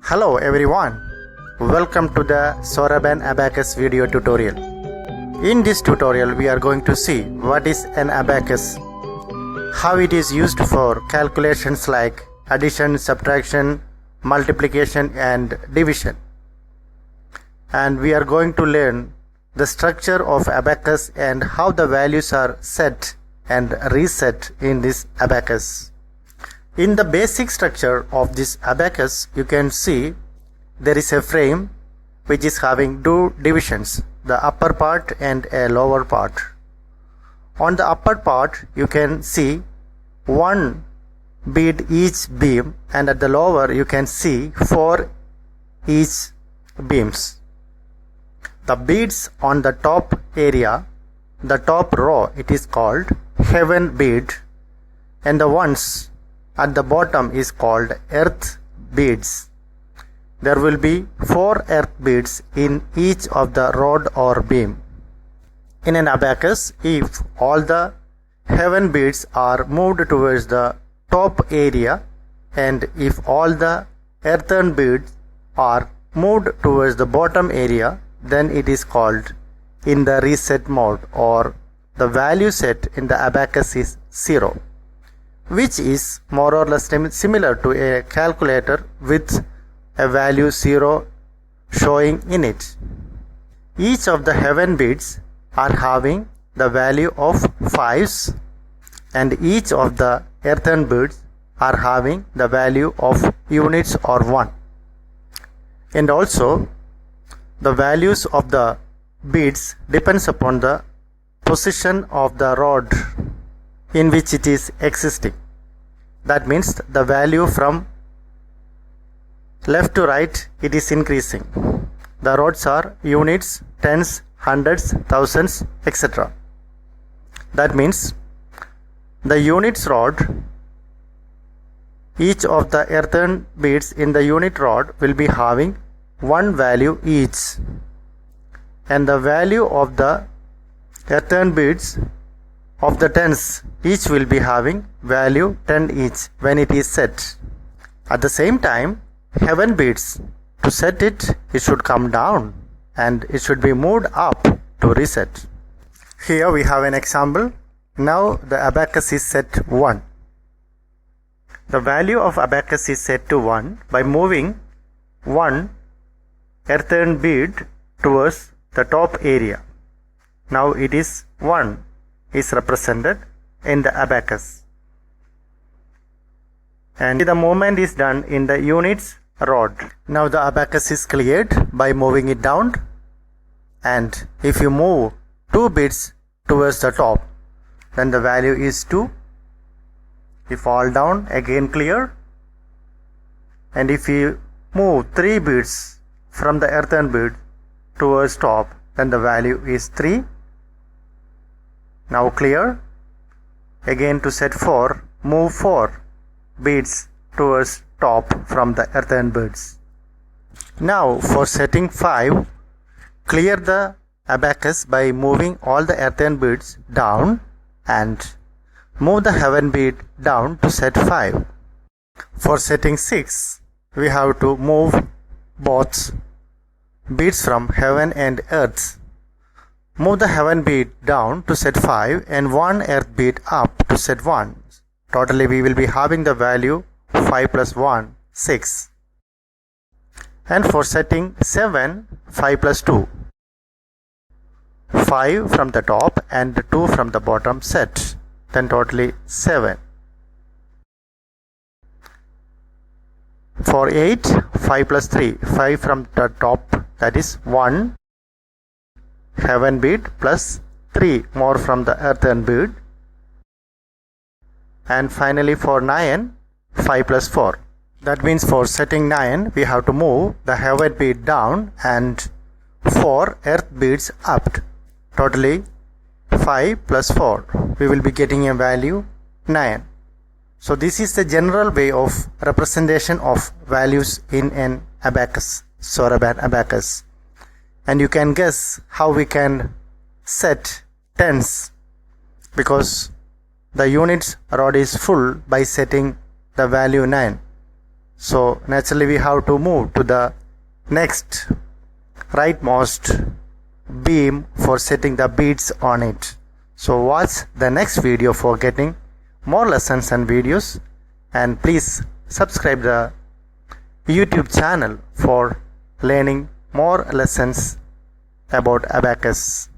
Hello everyone, welcome to the Soroban Abacus video tutorial. In this tutorial we are going to see what is an abacus, how it is used for calculations like addition, subtraction, multiplication and division. And we are going to learn the structure of abacus and how the values are set and reset in this abacus. In the basic structure of this abacus, you can see there is a frame which is having two divisions, the upper part and a lower part. On the upper part, you can see one bead each beam, and at the lower you can see four each beams. The beads on the top area, the top row, it is called heaven bead, and the ones at the bottom is called earth beads. There will be four earth beads in each of the rod or beam. In an abacus, if all the heaven beads are moved towards the top area and if all the earthen beads are moved towards the bottom area, then it is called in the reset mode, or the value set in the abacus is 0. Which is more or less similar to a calculator with a value 0 showing in it. Each of the heaven beads are having the value of 5s, and each of the earthen beads are having the value of units or 1. And also the values of the beads depends upon the position of the rod in which it is existing. That means the value from left to right, it is increasing. The rods are units, tens, hundreds, thousands, etc. That means the units rod, each of the earthen beads in the unit rod will be having one value each, and the value of the earthen beads of the tens each will be having value 10 each when it is set. At the same time, heaven beads, to set it should come down and it should be moved up to reset. Here we have an example. Now the abacus is set 1. The value of abacus is set to 1 by moving one earthen bead towards the top area. Now it is 1 is represented in the abacus, and the movement is done in the units rod. Now the abacus is cleared by moving it down, and if you move 2 beads towards the top, then the value is 2. If all down, again clear, and if you move 3 beads from the earthen bead towards top, then the value is 3. Now clear. Again to set 4, move 4 beads towards top from the earthen beads. Now for setting 5, clear the abacus by moving all the earthen beads down and move the heaven bead down to set 5. For setting 6, we have to move both beads from heaven and earth. Move the heaven bead down to set 5 and one earth bead up to set 1. Totally we will be having the value 5 plus 1, 6. And for setting 7, 5 plus 2. 5 from the top and 2 from the bottom set. Then totally 7. For 8, 5 plus 3. 5 from the top, that is 1 heaven bead plus 3 more from the earthen bead. And finally for 9, 5 plus 4. That means for setting 9, we have to move the heaven bead down and 4 earth beads up. Totally 5 plus 4. We will be getting a value 9. So this is the general way of representation of values in an abacus, Soroban abacus. And you can guess how we can set tens, because the units rod is full by setting the value 9. So naturally we have to move to the next rightmost beam for setting the beads on it. So watch the next video for getting more lessons and videos, and please subscribe the YouTube channel for learning more lessons about abacus.